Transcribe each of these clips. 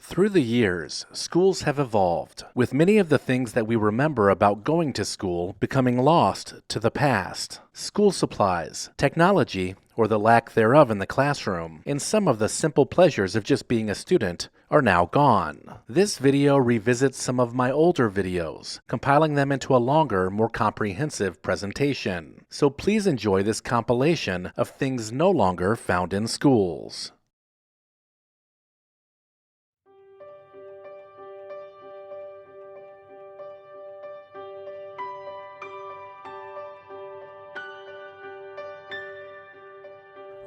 Through the years, schools have evolved, with many of the things that we remember about going to school becoming lost to the past. School supplies, technology, or the lack thereof in the classroom, and some of the simple pleasures of just being a student are now gone. This video revisits some of my older videos, compiling them into a longer, more comprehensive presentation. So please enjoy this compilation of things no longer found in schools.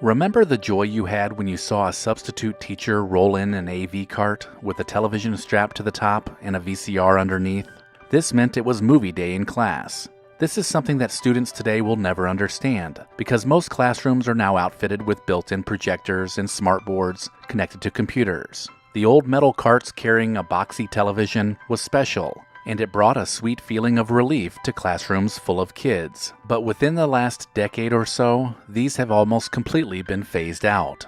Remember the joy you had when you saw a substitute teacher roll in an AV cart with a television strapped to the top and a VCR underneath? This meant it was movie day in class. This is something that students today will never understand, because most classrooms are now outfitted with built-in projectors and smartboards connected to computers. The old metal carts carrying a boxy television was special, and it brought a sweet feeling of relief to classrooms full of kids. But within the last decade or so, these have almost completely been phased out.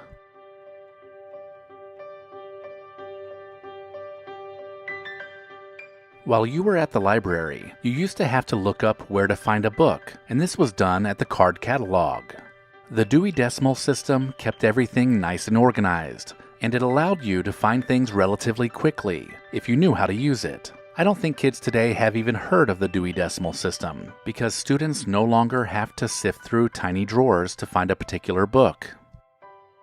While you were at the library, you used to have to look up where to find a book, and this was done at the card catalog. The Dewey Decimal System kept everything nice and organized, and it allowed you to find things relatively quickly if you knew how to use it. I don't think kids today have even heard of the Dewey Decimal System, because students no longer have to sift through tiny drawers to find a particular book.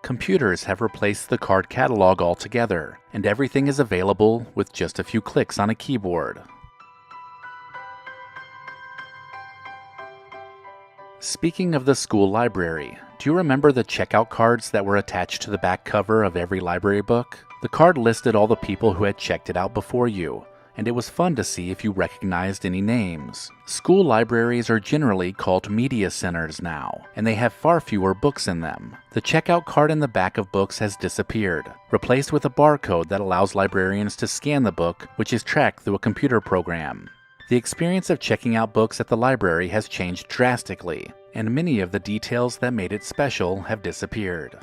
Computers have replaced the card catalog altogether, and everything is available with just a few clicks on a keyboard. Speaking of the school library, do you remember the checkout cards that were attached to the back cover of every library book? The card listed all the people who had checked it out before you, and it was fun to see if you recognized any names. School libraries are generally called media centers now, and they have far fewer books in them. The checkout card in the back of books has disappeared, replaced with a barcode that allows librarians to scan the book, which is tracked through a computer program. The experience of checking out books at the library has changed drastically, and many of the details that made it special have disappeared.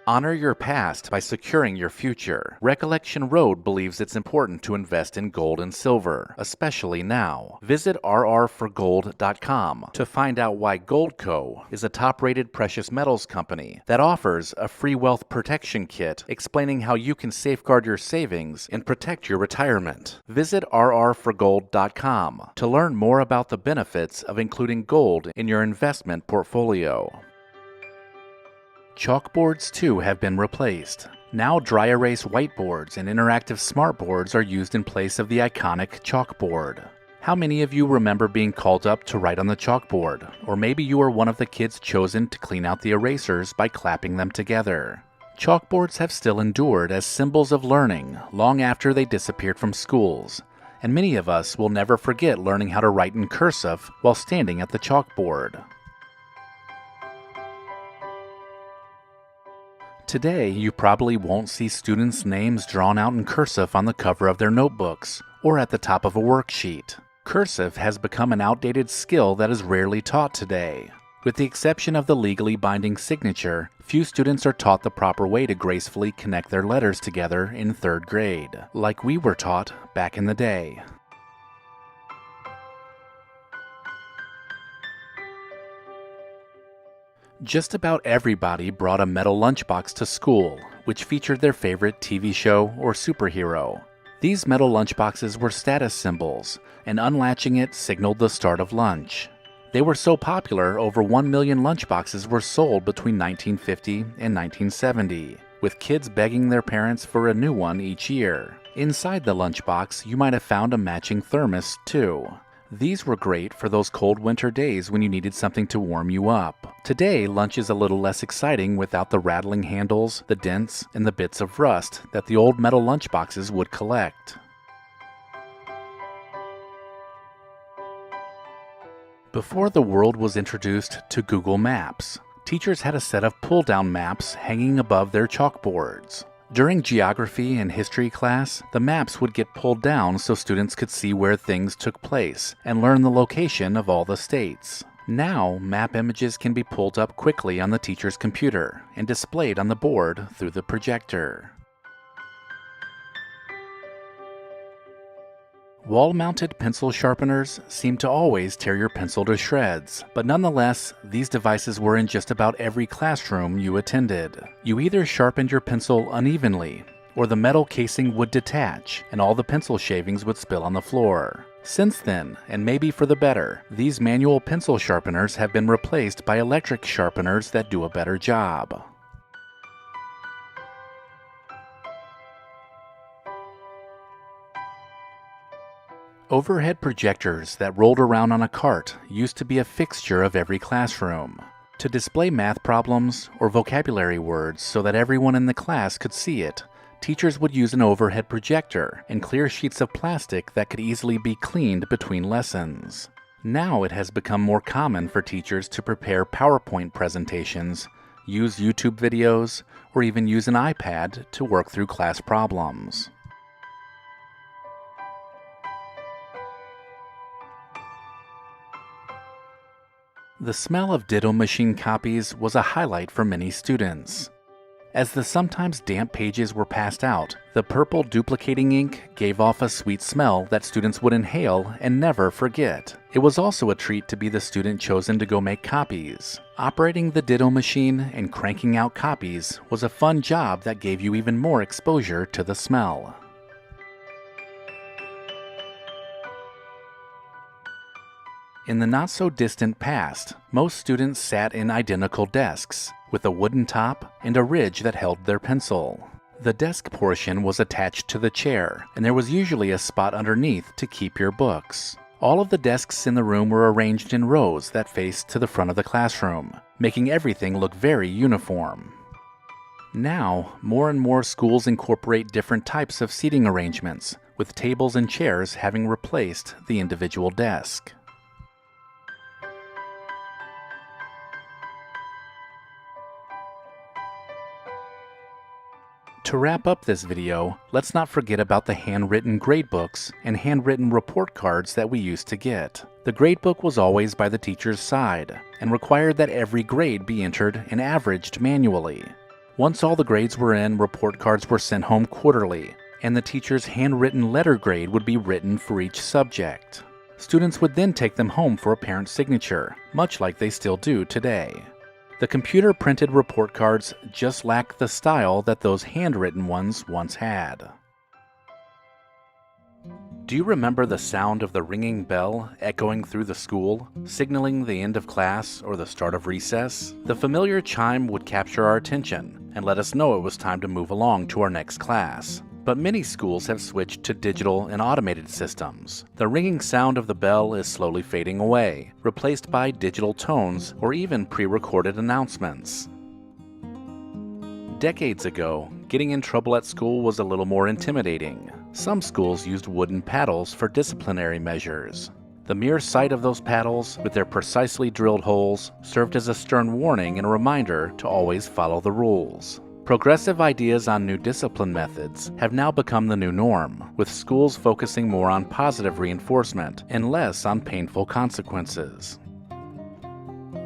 Honor your past by securing your future. Recollection Road believes it's important to invest in gold and silver, especially now. Visit rrforgold.com to find out why Goldco is a top-rated precious metals company that offers a free wealth protection kit explaining how you can safeguard your savings and protect your retirement. Visit rrforgold.com to learn more about the benefits of including gold in your investment portfolio. Chalkboards too have been replaced. Now dry erase whiteboards and interactive smartboards are used in place of the iconic chalkboard. How many of you remember being called up to write on the chalkboard? Or maybe you were one of the kids chosen to clean out the erasers by clapping them together. Chalkboards have still endured as symbols of learning long after they disappeared from schools, and many of us will never forget learning how to write in cursive while standing at the chalkboard. Today, you probably won't see students' names drawn out in cursive on the cover of their notebooks or at the top of a worksheet. Cursive has become an outdated skill that is rarely taught today. With the exception of the legally binding signature, few students are taught the proper way to gracefully connect their letters together in 3rd grade, like we were taught back in the day. Just about everybody brought a metal lunchbox to school, which featured their favorite TV show or superhero. These metal lunchboxes were status symbols, and unlatching it signaled the start of lunch. They were so popular, over 1 million lunchboxes were sold between 1950 and 1970, with kids begging their parents for a new one each year. Inside the lunchbox, you might have found a matching thermos, too. These were great for those cold winter days when you needed something to warm you up. Today, lunch is a little less exciting without the rattling handles, the dents, and the bits of rust that the old metal lunchboxes would collect. Before the world was introduced to Google Maps, teachers had a set of pull-down maps hanging above their chalkboards. During geography and history class, the maps would get pulled down so students could see where things took place and learn the location of all the states. Now, map images can be pulled up quickly on the teacher's computer and displayed on the board through the projector. Wall-mounted pencil sharpeners seem to always tear your pencil to shreds, but nonetheless, these devices were in just about every classroom you attended. You either sharpened your pencil unevenly, or the metal casing would detach and all the pencil shavings would spill on the floor. Since then, and maybe for the better, these manual pencil sharpeners have been replaced by electric sharpeners that do a better job. Overhead projectors that rolled around on a cart used to be a fixture of every classroom. To display math problems or vocabulary words so that everyone in the class could see it, teachers would use an overhead projector and clear sheets of plastic that could easily be cleaned between lessons. Now it has become more common for teachers to prepare PowerPoint presentations, use YouTube videos, or even use an iPad to work through class problems. The smell of Noto Machine copies was a highlight for many students. As the sometimes damp pages were passed out, the purple duplicating ink gave off a sweet smell that students would inhale and never forget. It was also a treat to be the student chosen to go make copies. Operating the Noto Machine and cranking out copies was a fun job that gave you even more exposure to the smell. In the not-so-distant past, most students sat in identical desks, with a wooden top and a ridge that held their pencil. The desk portion was attached to the chair, and there was usually a spot underneath to keep your books. All of the desks in the room were arranged in rows that faced to the front of the classroom, making everything look very uniform. Now, more and more schools incorporate different types of seating arrangements, with tables and chairs having replaced the individual desk. To wrap up this video, let's not forget about the handwritten gradebooks and handwritten report cards that we used to get. The gradebook was always by the teacher's side and required that every grade be entered and averaged manually. Once all the grades were in, report cards were sent home quarterly, and the teacher's handwritten letter grade would be written for each subject. Students would then take them home for a parent's signature, much like they still do today. The computer-printed report cards just lack the style that those handwritten ones once had. Do you remember the sound of the ringing bell echoing through the school, signaling the end of class or the start of recess? The familiar chime would capture our attention and let us know it was time to move along to our next class. But many schools have switched to digital and automated systems. The ringing sound of the bell is slowly fading away, replaced by digital tones or even pre-recorded announcements. Decades ago, getting in trouble at school was a little more intimidating. Some schools used wooden paddles for disciplinary measures. The mere sight of those paddles, with their precisely drilled holes, served as a stern warning and a reminder to always follow the rules. Progressive ideas on new discipline methods have now become the new norm, with schools focusing more on positive reinforcement and less on painful consequences.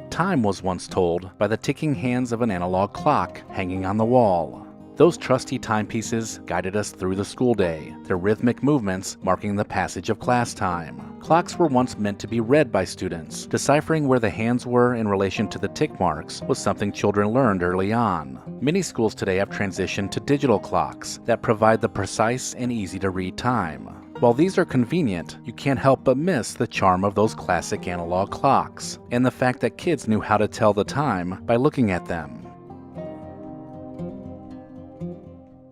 Time was once told by the ticking hands of an analog clock hanging on the wall. Those trusty timepieces guided us through the school day, their rhythmic movements marking the passage of class time. Clocks were once meant to be read by students. Deciphering where the hands were in relation to the tick marks was something children learned early on. Many schools today have transitioned to digital clocks that provide the precise and easy-to-read time. While these are convenient, you can't help but miss the charm of those classic analog clocks, and the fact that kids knew how to tell the time by looking at them.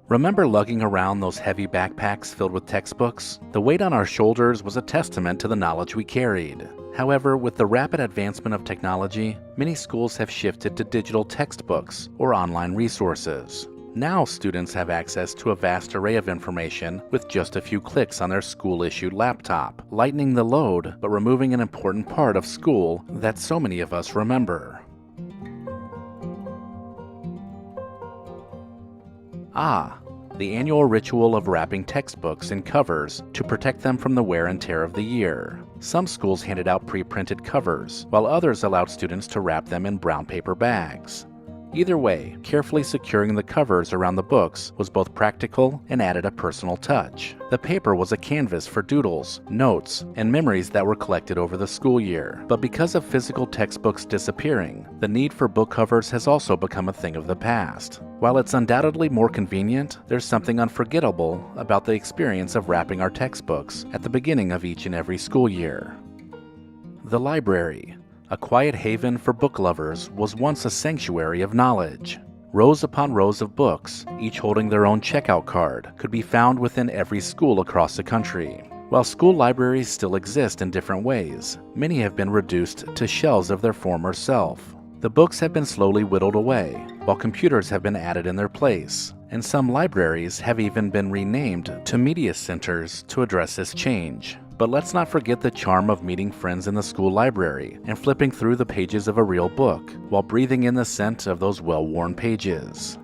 Remember lugging around those heavy backpacks filled with textbooks? The weight on our shoulders was a testament to the knowledge we carried. However, with the rapid advancement of technology, many schools have shifted to digital textbooks or online resources. Now students have access to a vast array of information with just a few clicks on their school-issued laptop, lightening the load but removing an important part of school that so many of us remember. The annual ritual of wrapping textbooks in covers to protect them from the wear and tear of the year. Some schools handed out pre-printed covers, while others allowed students to wrap them in brown paper bags. Either way, carefully securing the covers around the books was both practical and added a personal touch. The paper was a canvas for doodles, notes, and memories that were collected over the school year. But because of physical textbooks disappearing, the need for book covers has also become a thing of the past. While it's undoubtedly more convenient, there's something unforgettable about the experience of wrapping our textbooks at the beginning of each and every school year. The library, a quiet haven for book lovers, was once a sanctuary of knowledge. Rows upon rows of books, each holding their own checkout card, could be found within every school across the country. While school libraries still exist in different ways, many have been reduced to shells of their former self. The books have been slowly whittled away, while computers have been added in their place, and some libraries have even been renamed to media centers to address this change. But let's not forget the charm of meeting friends in the school library and flipping through the pages of a real book while breathing in the scent of those well-worn pages.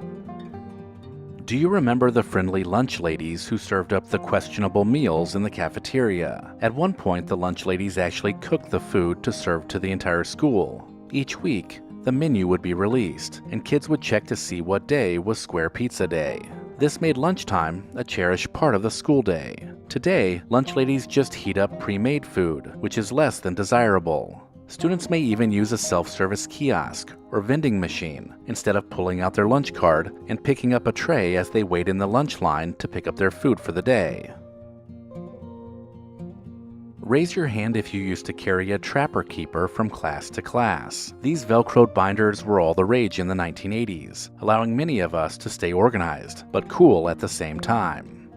Do you remember the friendly lunch ladies who served up the questionable meals in the cafeteria? At one point, the lunch ladies actually cooked the food to serve to the entire school. Each week, the menu would be released, and kids would check to see what day was Square Pizza Day. This made lunchtime a cherished part of the school day. Today, lunch ladies just heat up pre-made food, which is less than desirable. Students may even use a self-service kiosk or vending machine instead of pulling out their lunch card and picking up a tray as they wait in the lunch line to pick up their food for the day. Raise your hand if you used to carry a trapper keeper from class to class. These Velcroed binders were all the rage in the 1980s, allowing many of us to stay organized, but cool at the same time.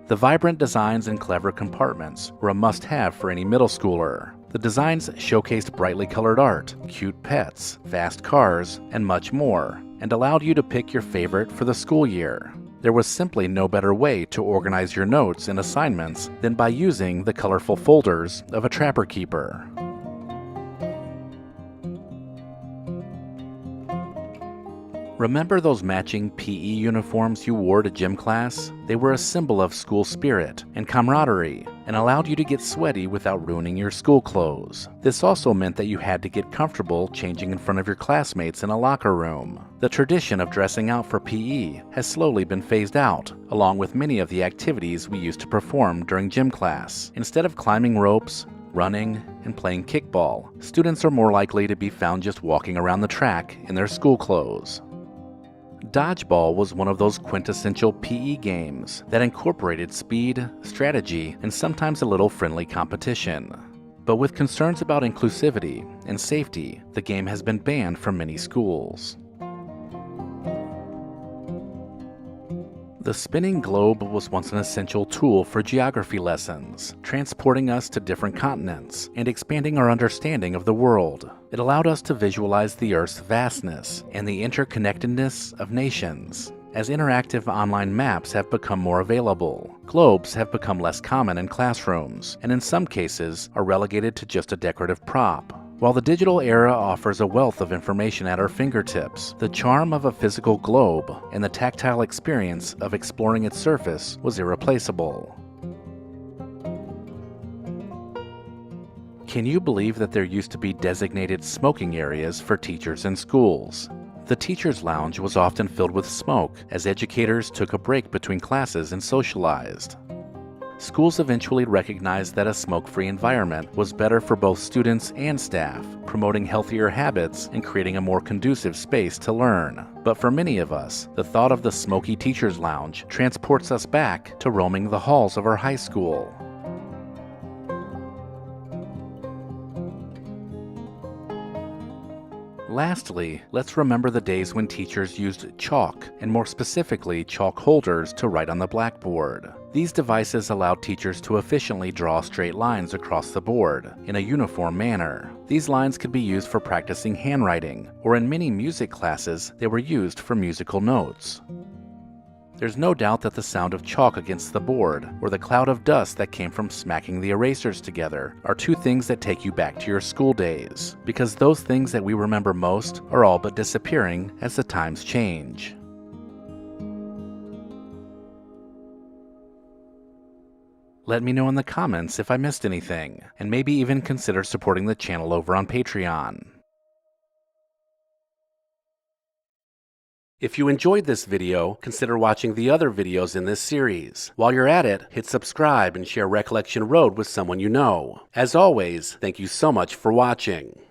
The vibrant designs and clever compartments were a must-have for any middle schooler. The designs showcased brightly colored art, cute pets, fast cars, and much more, and allowed you to pick your favorite for the school year. There was simply no better way to organize your notes and assignments than by using the colorful folders of a trapper keeper. Remember those matching PE uniforms you wore to gym class? They were a symbol of school spirit and camaraderie and allowed you to get sweaty without ruining your school clothes. This also meant that you had to get comfortable changing in front of your classmates in a locker room. The tradition of dressing out for PE has slowly been phased out, along with many of the activities we used to perform during gym class. Instead of climbing ropes, running, and playing kickball, students are more likely to be found just walking around the track in their school clothes. Dodgeball was one of those quintessential PE games that incorporated speed, strategy, and sometimes a little friendly competition. But with concerns about inclusivity and safety, the game has been banned from many schools. The spinning globe was once an essential tool for geography lessons, transporting us to different continents and expanding our understanding of the world. It allowed us to visualize the Earth's vastness and the interconnectedness of nations. As interactive online maps have become more available, globes have become less common in classrooms, and in some cases are relegated to just a decorative prop. While the digital era offers a wealth of information at our fingertips, the charm of a physical globe and the tactile experience of exploring its surface was irreplaceable. Can you believe that there used to be designated smoking areas for teachers in schools? The teacher's lounge was often filled with smoke as educators took a break between classes and socialized. Schools eventually recognized that a smoke-free environment was better for both students and staff, promoting healthier habits and creating a more conducive space to learn. But for many of us, the thought of the smoky teacher's lounge transports us back to roaming the halls of our high school. Lastly, let's remember the days when teachers used chalk, and more specifically chalk holders, to write on the blackboard. These devices allowed teachers to efficiently draw straight lines across the board in a uniform manner. These lines could be used for practicing handwriting, or in many music classes, they were used for musical notes. There's no doubt that the sound of chalk against the board, or the cloud of dust that came from smacking the erasers together, are two things that take you back to your school days, because those things that we remember most are all but disappearing as the times change. Let me know in the comments if I missed anything, and maybe even consider supporting the channel over on Patreon. If you enjoyed this video, consider watching the other videos in this series. While you're at it, hit subscribe and share Recollection Road with someone you know. As always, thank you so much for watching.